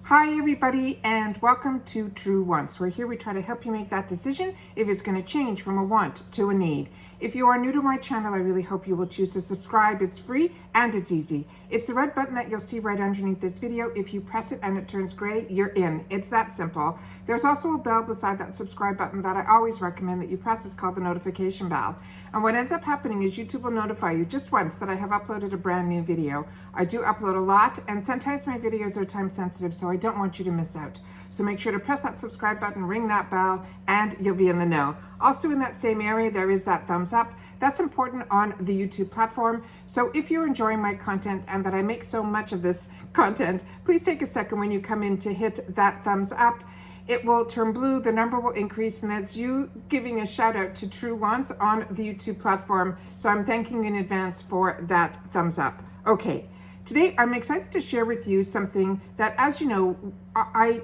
Hi everybody, and welcome to True Wants, where here we try to help you make that decision if it's going to change from a want to a need. If you are new to my channel, I really hope you will choose to subscribe. It's free and it's easy. It's the red button that you'll see right underneath this video. If you press it and it turns gray, you're in. It's that simple. There's also a bell beside that subscribe button that I always recommend that you press. It's called the notification bell. And what ends up happening is YouTube will notify you just once that I have uploaded a brand new video. I do upload a lot, and sometimes my videos are time sensitive, so I don't want you to miss out. So make sure to press that subscribe button, ring that bell, and you'll be in the know. Also in that same area, there is that thumbs up. That's important on the YouTube platform. So if you're enjoying my content and that I make so much of this content, please take a second when you come in to hit that thumbs up. It will turn blue, the number will increase, and that's you giving a shout out to True Wants on the YouTube platform. So I'm thanking you in advance for that thumbs up. Okay. Today, I'm excited to share with you something that, as you know, I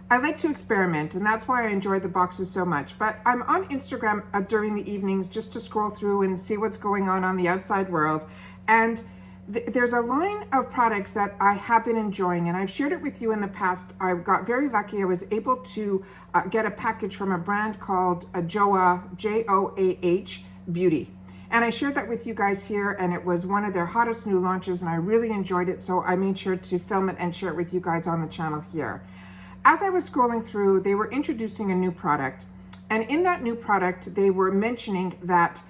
like to experiment, and that's why I enjoy the boxes so much. But I'm on Instagram during the evenings just to scroll through and see what's going on the outside world. And there's a line of products that I have been enjoying, and I've shared it with you in the past. I got very lucky. I was able to get a package from a brand called JOAH, J-O-A-H Beauty. And I shared that with you guys here, and it was one of their hottest new launches, and I really enjoyed it, so I made sure to film it and share it with you guys on the channel here. As I was scrolling through, they were introducing a new product, and in that new product, they were mentioning that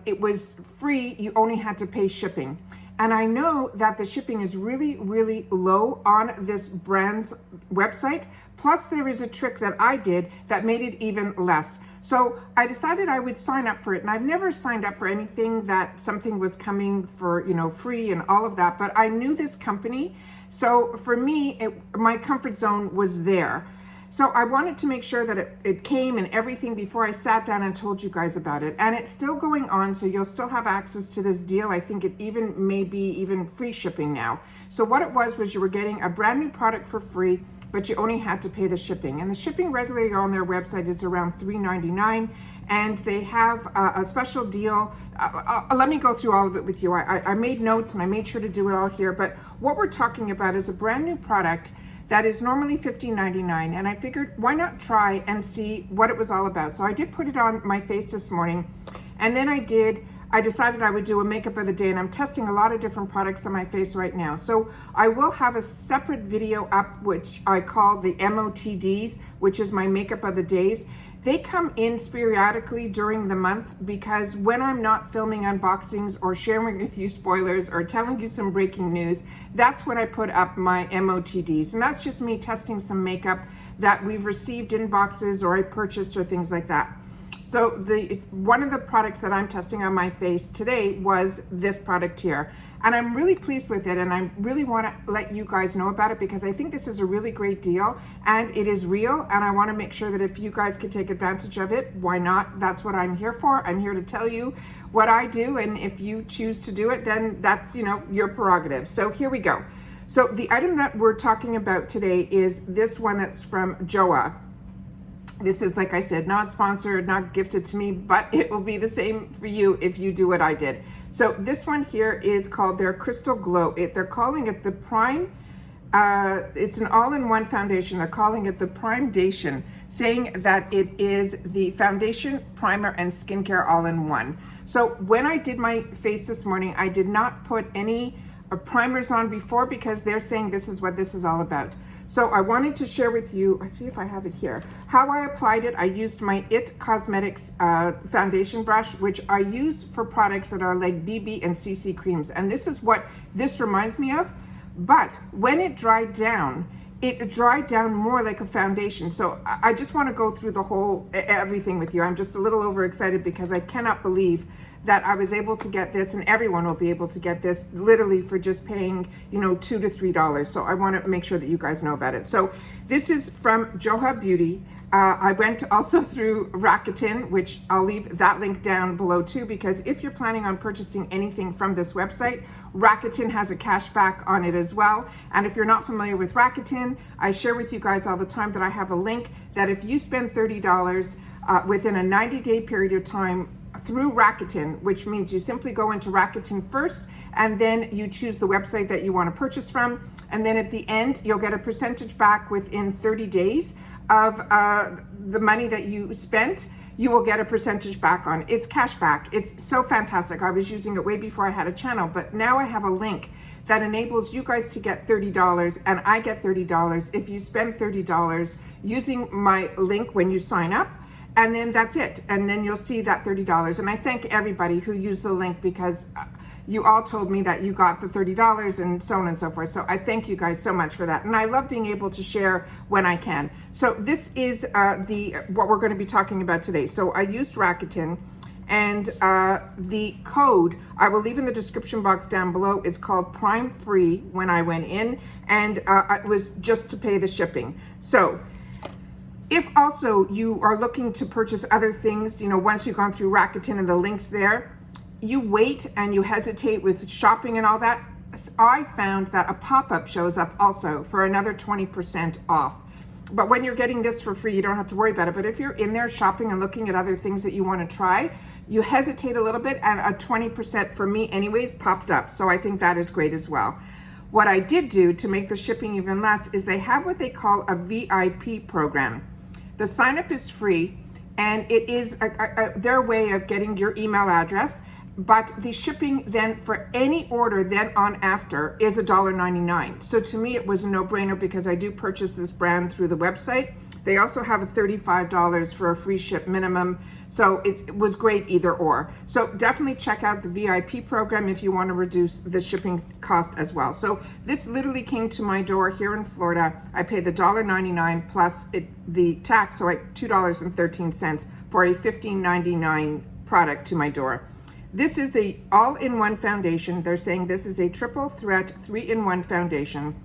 it was free, you only had to pay shipping. And I know that the shipping is really, really low on this brand's website. Plus there is a trick that I did that made it even less. So I decided I would sign up for it. And I've never signed up for anything that something was coming for, free and all of that. But I knew this company. So for me, my comfort zone was there. So I wanted to make sure that it came and everything before I sat down and told you guys about it. And it's still going on, so you'll still have access to this deal. I think it even may be even free shipping now. So what it was you were getting a brand new product for free, but you only had to pay the shipping. And the shipping regularly on their website is around $3.99, and they have a special deal. Let me go through all of it with you. I made notes and I made sure to do it all here, but what we're talking about is a brand new product that is normally $15.99, and I figured why not try and see what it was all about. So I did put it on my face this morning, and then I decided I would do a makeup of the day, and I'm testing a lot of different products on my face right now. So I will have a separate video up, which I call the MOTDs, which is my makeup of the days. They come in periodically during the month because when I'm not filming unboxings or sharing with you spoilers or telling you some breaking news, that's when I put up my MOTDs. And that's just me testing some makeup that we've received in boxes or I purchased or things like that. So one of the products that I'm testing on my face today was this product here. And I'm really pleased with it, and I really want to let you guys know about it because I think this is a really great deal and it is real, and I want to make sure that if you guys could take advantage of it, why not? That's what I'm here for. I'm here to tell you what I do, and if you choose to do it, then that's, your prerogative. So here we go. So the item that we're talking about today is this one that's from JOAH. This is, like I said, not sponsored, not gifted to me, but it will be the same for you if you do what I did. So this one here is called their Crystal Glow. They're calling it the Prime, it's an all-in-one foundation. They're calling it the PRIMEDATION, saying that it is the foundation, primer, and skincare all-in-one. So when I did my face this morning, I did not put any primers on before because they're saying this is what this is all about. So I wanted to share with you, let's see if I have it here, how I applied it. I used my IT Cosmetics foundation brush, which I use for products that are like BB and CC creams. And this is what this reminds me of. But when it dried down more like a foundation. So I just want to go through the whole everything with you. I'm just a little overexcited because I cannot believe that I was able to get this, and everyone will be able to get this literally for just paying, $2 to $3. So I want to make sure that you guys know about it. So this is from JOAH Beauty. I went also through Rakuten, which I'll leave that link down below too, because if you're planning on purchasing anything from this website, Rakuten has a cashback on it as well. And if you're not familiar with Rakuten, I share with you guys all the time that I have a link that if you spend $30 within a 90-day period of time through Rakuten, which means you simply go into Rakuten first, and then you choose the website that you want to purchase from. And then at the end, you'll get a percentage back within 30 days of the money that you spent. You will get a percentage back on. It's cash back. It's so fantastic. I was using it way before I had a channel, but now I have a link that enables you guys to get $30, and I get $30 if you spend $30 using my link when you sign up. And then that's it. And then you'll see that $30. And I thank everybody who used the link, because you all told me that you got the $30 and so on and so forth. So I thank you guys so much for that. And I love being able to share when I can. So this is what we're going to be talking about today. So I used Rakuten, and the code I will leave in the description box down below. It's called PRIMEFREE when I went in, and it was just to pay the shipping. So if also you are looking to purchase other things, once you've gone through Rakuten and the links there, you wait and you hesitate with shopping and all that, I found that a pop-up shows up also for another 20% off. But when you're getting this for free, you don't have to worry about it. But if you're in there shopping and looking at other things that you want to try, you hesitate a little bit, and a 20% for me anyways popped up. So I think that is great as well. What I did do to make the shipping even less is they have what they call a VIP program. The sign up is free, and it is their way of getting your email address, but the shipping then for any order then on after is $1.99. So to me, it was a no-brainer, because I do purchase this brand through the website. They also have a $35 for a free ship minimum. So it was great either or. So definitely check out the VIP program if you want to reduce the shipping cost as well. So this literally came to my door here in Florida. I paid the $1.99 plus the tax, so $2.13 for a $15.99 product to my door. This is a all-in-one foundation. They're saying this is a triple threat 3-in-1 foundation.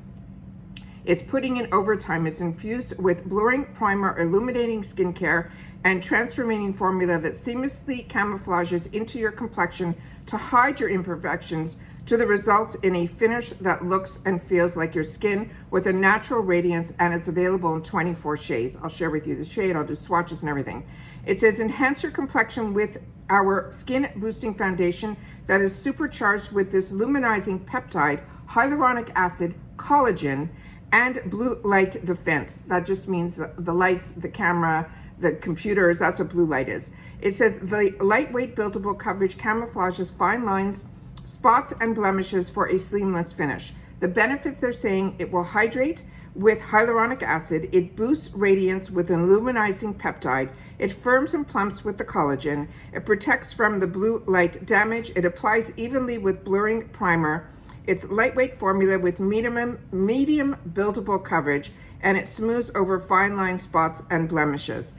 It's putting in overtime. It's infused with blurring primer, illuminating skincare, and transforming formula that seamlessly camouflages into your complexion to hide your imperfections, to the results in a finish that looks and feels like your skin with a natural radiance, and it's available in 24 shades. I'll share with you the shade. I'll do swatches and everything. It says enhance your complexion with our skin boosting foundation that is supercharged with this luminizing peptide, hyaluronic acid, collagen, and blue light defense. That just means the lights, the camera, the computers, that's what blue light is. It says the lightweight buildable coverage camouflages fine lines, spots, and blemishes for a seamless finish. The benefits, they're saying, it will hydrate with hyaluronic acid, it boosts radiance with an illuminizing peptide, it firms and plumps with the collagen, it protects from the blue light damage, it applies evenly with blurring primer, it's lightweight formula with medium buildable coverage, and it smooths over fine line spots and blemishes.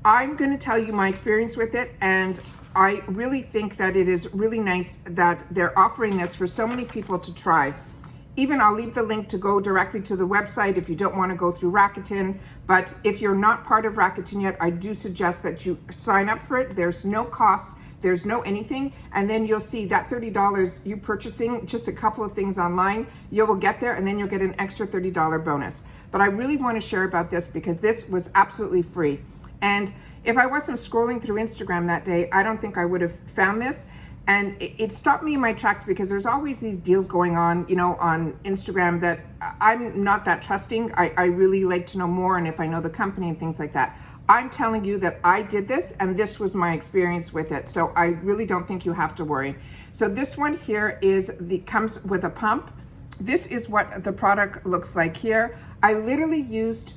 I'm going to tell you my experience with it, and I really think that it is really nice that they're offering this for so many people to try. Even I'll leave the link to go directly to the website if you don't want to go through Rakuten. But if you're not part of Rakuten yet, I do suggest that you sign up for it. There's no cost. There's no anything, and then you'll see that $30 you purchasing just a couple of things online, you will get there, and then you'll get an extra $30 bonus. But I really want to share about this because this was absolutely free. And if I wasn't scrolling through Instagram that day, I don't think I would have found this. And it stopped me in my tracks, because there's always these deals going on, on Instagram that I'm not that trusting. I really like to know more, and if I know the company and things like that. I'm telling you that I did this, and this was my experience with it. So I really don't think you have to worry. So this one here comes with a pump. This is what the product looks like here. I literally used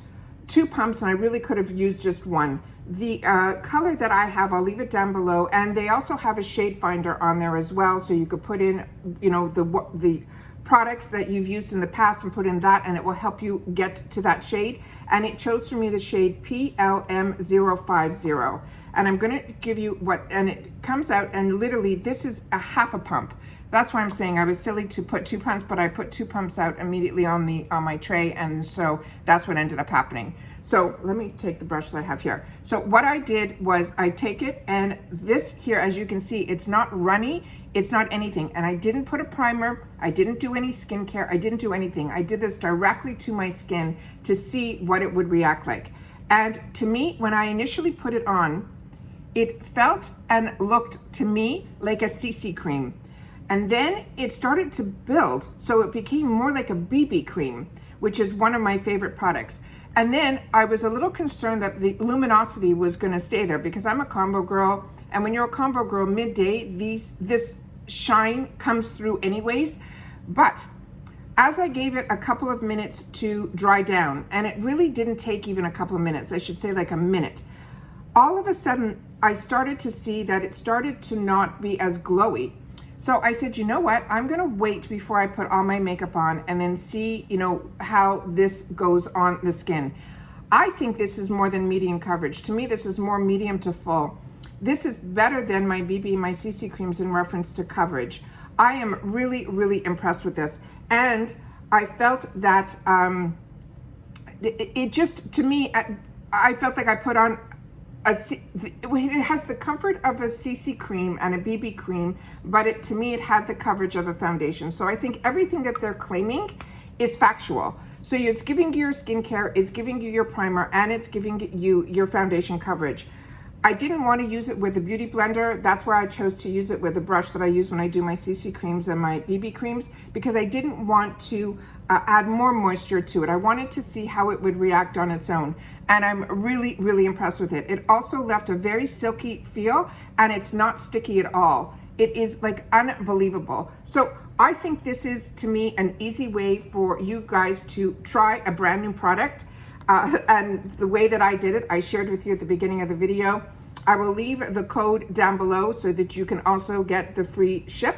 2 pumps, and I really could have used just one. The color that I have, I'll leave it down below, and they also have a shade finder on there as well, so you could put in, the products that you've used in the past and put in that, and it will help you get to that shade. And it chose for me the shade PLM050, and I'm going to give you and it comes out, and literally this is a half a pump. That's why I'm saying I was silly to put 2 pumps, but I put 2 pumps out immediately on my tray, and so that's what ended up happening. So let me take the brush that I have here. So what I did was I take it, and this here, as you can see, it's not runny, it's not anything. And I didn't put a primer, I didn't do any skincare, I didn't do anything. I did this directly to my skin to see what it would react like. And to me, when I initially put it on, it felt and looked to me like a CC cream. And then it started to build, so it became more like a BB cream, which is one of my favorite products. And then I was a little concerned that the luminosity was gonna stay there because I'm a combo girl, and when you're a combo girl midday, this shine comes through anyways. But as I gave it a couple of minutes to dry down, and it really didn't take even a couple of minutes, I should say like a minute, all of a sudden I started to see that it started to not be as glowy. So I said, you know what, I'm gonna wait before I put all my makeup on and then see, you know, how this goes on the skin. I think this is more than medium coverage. To me, this is more medium to full. This is better than my BB, my CC creams in reference to coverage. I am really, really impressed with this. And I felt that it just, to me, I felt like I put on it has the comfort of a CC cream and a BB cream, but to me, it had the coverage of a foundation. So I think everything that they're claiming is factual. So it's giving you your skincare, it's giving you your primer, and it's giving you your foundation coverage. I didn't want to use it with a beauty blender. That's why I chose to use it with a brush that I use when I do my CC creams and my BB creams, because I didn't want to add more moisture to it. I wanted to see how it would react on its own. And I'm really, really impressed with it. It also left a very silky feel, and it's not sticky at all. It is like unbelievable. So I think this is, to me, an easy way for you guys to try a brand new product. And the way that I did it, I shared with you at the beginning of the video. I will leave the code down below so that you can also get the free ship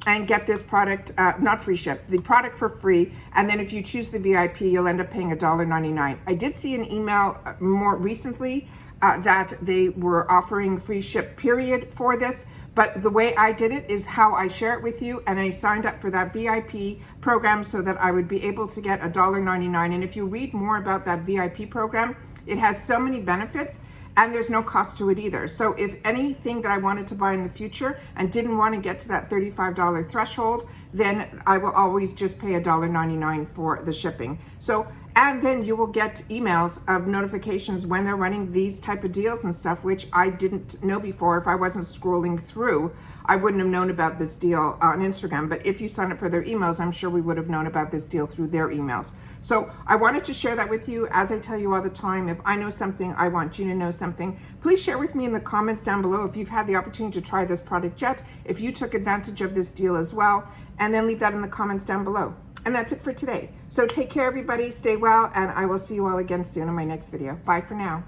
and get this product, not free ship, the product for free. And then if you choose the VIP, you'll end up paying $1.99. I did see an email more recently that they were offering free ship period for this. But the way I did it is how I share it with you, and I signed up for that VIP program so that I would be able to get $1.99. And if you read more about that VIP program, it has so many benefits, and there's no cost to it either. So if anything that I wanted to buy in the future and didn't want to get to that $35 threshold, then I will always just pay $1.99 for the shipping. So, and then you will get emails of notifications when they're running these type of deals and stuff, which I didn't know before. If I wasn't scrolling through, I wouldn't have known about this deal on Instagram. But if you sign up for their emails, I'm sure we would have known about this deal through their emails. So I wanted to share that with you. As I tell you all the time, if I know something, I want you to know something. Please share with me in the comments down below if you've had the opportunity to try this product yet, if you took advantage of this deal as well, and then leave that in the comments down below. And that's it for today. So take care, everybody. Stay well, and I will see you all again soon in my next video. Bye for now.